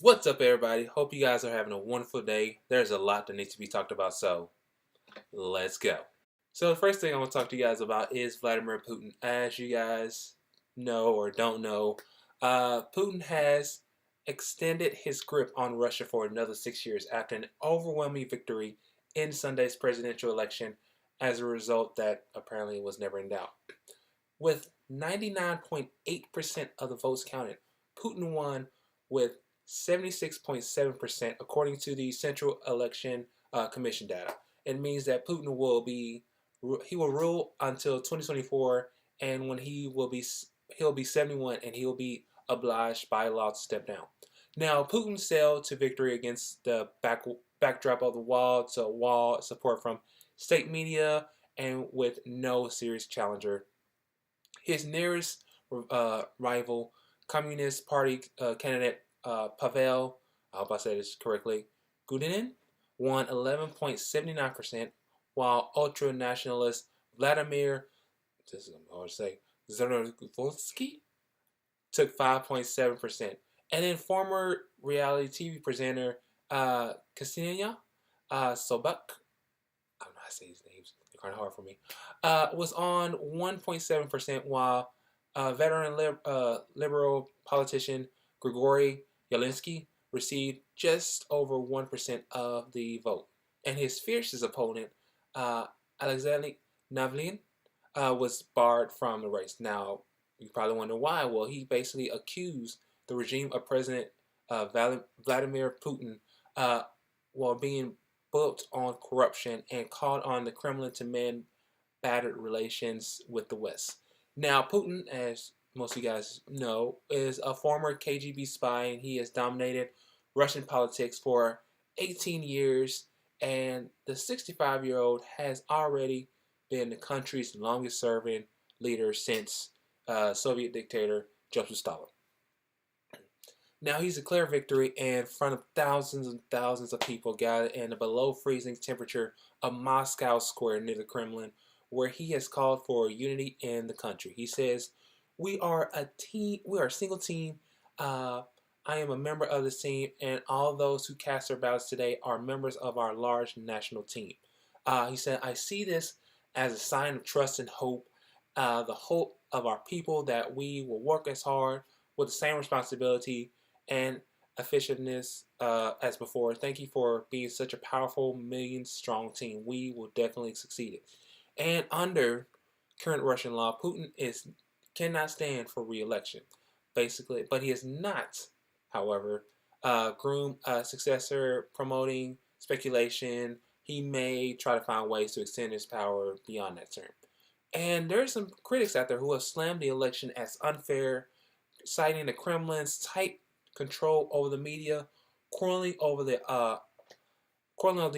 What's up, everybody? Hope you guys are having a wonderful day. There's a lot that needs to be talked about, so let's go. So, the first thing I want to talk to you guys about is Vladimir Putin. As you guys know or don't know, Putin has extended his grip on Russia for another 6 years after an overwhelming victory in Sunday's presidential election as a result that apparently was never in doubt. With 99.8% of the votes counted, Putin won with 76.7% according to the Central Election Commission data. It means that Putin will rule until 2024, and when he'll be 71, and he'll be obliged by law to step down. Now, Putin sailed to victory against the backdrop of the wall support from state media, and with no serious challenger. His nearest rival, Communist Party candidate Pavel, I hope I said this correctly, Gudinin, won 11.79%, while ultra-nationalist Vladimir, this is hard to say, Zhirinovsky took 5.7%. And then former reality TV presenter Ksenia Sobuk, I don't know how to say his names, they're kind of hard for me, was on 1.7%, while veteran liberal politician Grigory Yalinsky received just over 1% of the vote. And his fiercest opponent, Alexei Navalny, was barred from the race. Now, you probably wonder why. Well, he basically accused the regime of President Vladimir Putin while being built on corruption and called on the Kremlin to mend battered relations with the West. Now, Putin, as most of you guys know, is a former KGB spy, and he has dominated Russian politics for 18 years, and the 65-year-old has already been the country's longest-serving leader since Soviet dictator Joseph Stalin. Now, he's declared victory in front of thousands and thousands of people gathered in the below freezing temperature of Moscow Square near the Kremlin, where he has called for unity in the country. He says, "We are a team. We are a single team. I am a member of this team, and all those who cast their ballots today are members of our large national team." He said, "I see this as a sign of trust and hope, the hope of our people that we will work as hard with the same responsibility and effectiveness as before. Thank you for being such a powerful, million-strong team. We will definitely succeed." And under current Russian law, Putin cannot stand for re-election, basically. But he has not, however, groomed a successor, promoting speculation. He may try to find ways to extend his power beyond that term. And there are some critics out there who have slammed the election as unfair, citing the Kremlin's tight control over the media, quarreling over the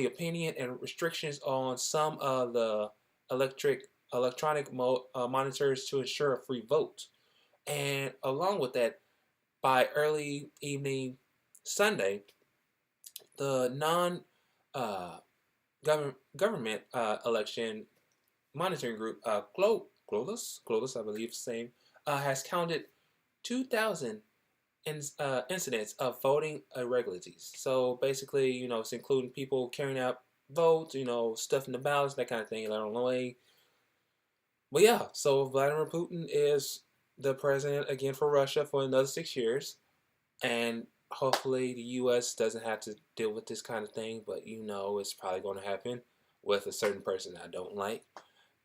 opinion, and restrictions on some of the electronic monitors to ensure a free vote. And along with that, by early evening Sunday, the non-government election monitoring group, Globus, I believe it's the same, has counted 2,000 incidents of voting irregularities. So basically, it's including people carrying out votes, stuffing the ballots, that kind of thing, along the way. But yeah, so Vladimir Putin is the president again for Russia for another 6 years, and hopefully the U.S. doesn't have to deal with this kind of thing, but it's probably going to happen with a certain person I don't like.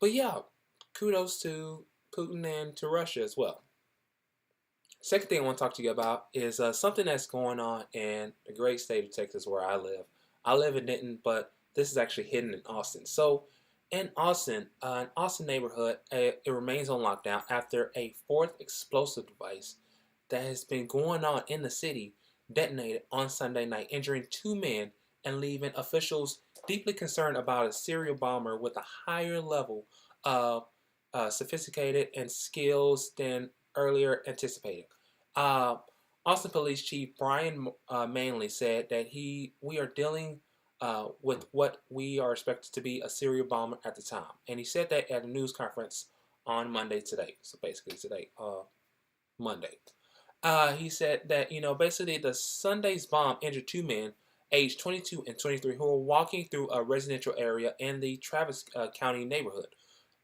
But yeah, kudos to Putin and to Russia as well. Second thing I want to talk to you about is something that's going on in the great state of Texas where I live. I live in Denton, but this is actually hidden in Austin. So in Austin, an Austin neighborhood, it remains on lockdown after a fourth explosive device that has been going on in the city detonated on Sunday night, injuring two men and leaving officials deeply concerned about a serial bomber with a higher level of sophisticated and skills than earlier anticipated. Austin Police Chief Brian Manley said that we are dealing with what we are expected to be a serial bomber at the time. And he said that at a news conference on Monday today. So basically today, Monday. He said that, basically the Sunday's bomb injured two men, aged 22 and 23, who were walking through a residential area in the Travis County neighborhood.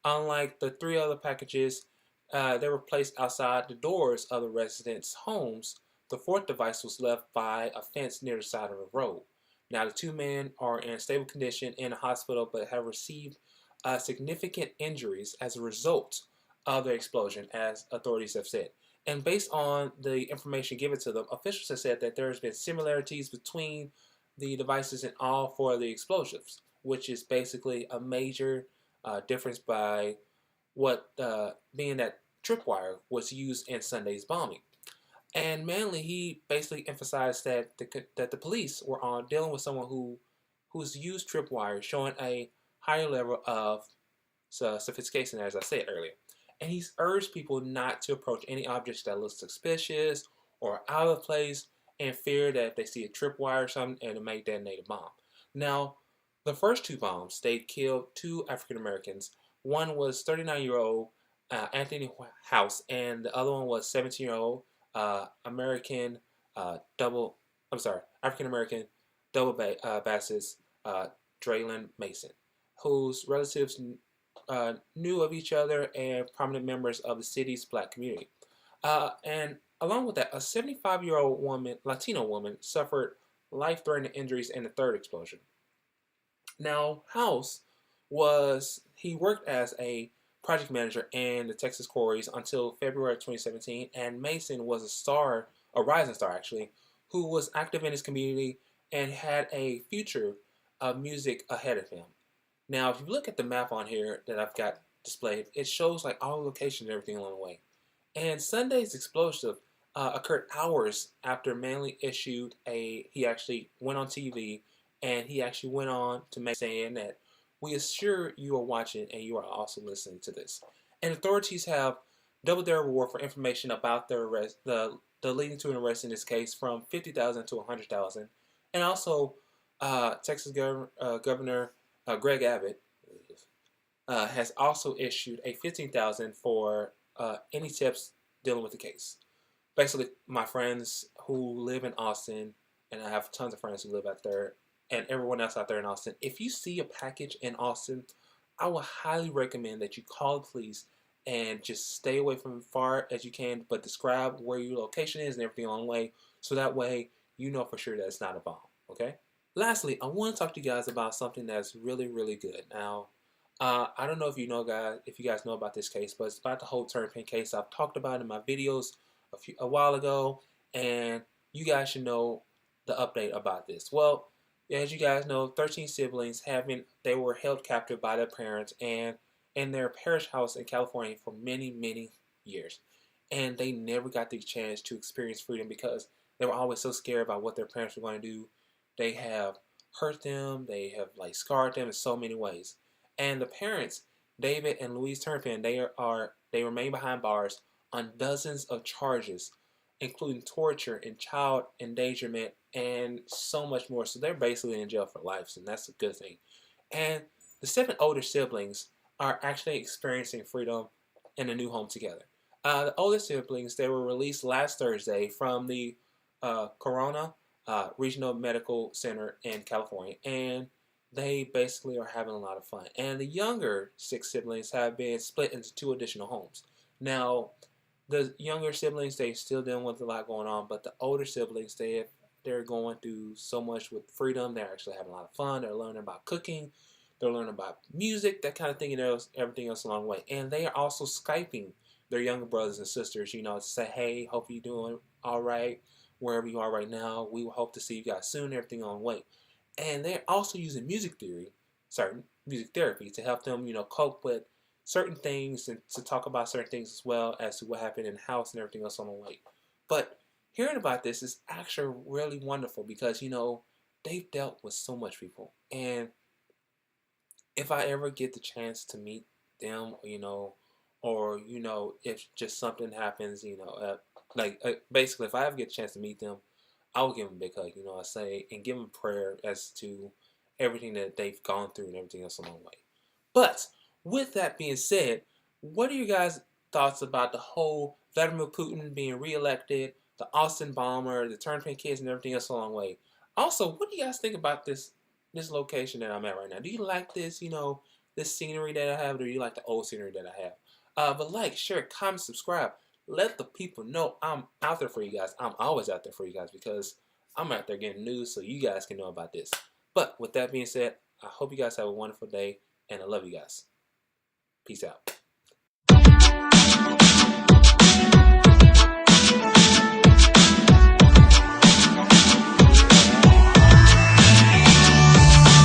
Unlike the three other packages, they were placed outside the doors of the residents' homes. The fourth device was left by a fence near the side of the road. Now, the two men are in stable condition in a hospital but have received significant injuries as a result of the explosion, as authorities have said. And based on the information given to them, officials have said that there has been similarities between the devices in all four of the explosives, which is basically a major difference by what being that tripwire was used in Sunday's bombing. And mainly, he basically emphasized that the police were on dealing with someone who's used tripwire, showing a higher level of sophistication, as I said earlier. And he's urged people not to approach any objects that look suspicious or out of place, and fear that if they see a tripwire or something, and it may detonate a bomb. Now, the first two bombs, they killed two African Americans. One was 39-year-old Anthony House, and the other one was 17-year-old American double. I'm sorry, African American double bassist Draylen Mason, whose relatives knew of each other and prominent members of the city's black community. And along with that, a 75-year-old woman, Latino woman, suffered life-threatening injuries in the third explosion. Now, House he worked as a project manager in the Texas quarries until February 2017, and Mason was a rising star actually, who was active in his community and had a future of music ahead of him. Now, if you look at the map on here that I've got displayed, it shows like all the locations and everything along the way. And Sunday's explosive occurred hours after Manley he actually went on TV, and he actually went on to make saying that we assure you are watching and you are also listening to this. And authorities have doubled their reward for information about the arrest, the leading to an arrest in this case, from $50,000 to $100,000. And also, Texas Governor Greg Abbott has also issued a $15,000 for any tips dealing with the case. Basically, my friends who live in Austin, and I have tons of friends who live out there, and everyone else out there in Austin, if you see a package in Austin, I would highly recommend that you call the police and just stay away from as far as you can, but describe where your location is and everything along the way, so that way you know for sure that it's not a bomb, okay? Lastly, I want to talk to you guys about something that's really, really good. Now, I don't know if you guys know about this case, but it's about the whole Turpin case. I've talked about it in my videos a while ago, and you guys should know the update about this. Well, as you guys know, 13 siblings they were held captive by their parents and in their parish house in California for many, many years. And they never got the chance to experience freedom because they were always so scared about what their parents were going to do. They have hurt them, they have scarred them in so many ways. And the parents, David and Louise Turpin, they remain behind bars on dozens of charges, including torture and child endangerment and so much more. So they're basically in jail for life, and that's a good thing. And the 7 older siblings are actually experiencing freedom in a new home together. The older siblings, they were released last Thursday from the Corona Regional Medical Center in California, and they basically are having a lot of fun. And the younger 6 siblings have been split into 2 additional homes. Now, the younger siblings, they still dealing with a lot going on, but the older siblings, they're going through so much with freedom. They're actually having a lot of fun. They're learning about cooking. They're learning about music, that kind of thing, and everything else along the way. And they are also Skyping their younger brothers and sisters, to say, hey, hope you're doing all right wherever you are right now. We will hope to see you guys soon, everything on the way. And they're also using music therapy to help them, cope with certain things and to talk about certain things as well as to what happened in the house and everything else on the way. But hearing about this is actually really wonderful because, they've dealt with so much people. And if I ever get the chance to meet them, or, if just something happens, basically if I ever get a chance to meet them, I will give them a big hug, I say, and give them prayer as to everything that they've gone through and everything else along the way. But with that being said, what are you guys' thoughts about the whole Vladimir Putin being reelected, the Austin Bomber, the Turpin kids, and everything else along the way. Also, what do you guys think about this location that I'm at right now? Do you like this, this scenery that I have, or do you like the old scenery that I have? But like, share, comment, subscribe. Let the people know I'm out there for you guys. I'm always out there for you guys because I'm out there getting news so you guys can know about this. But with that being said, I hope you guys have a wonderful day, and I love you guys. Peace out.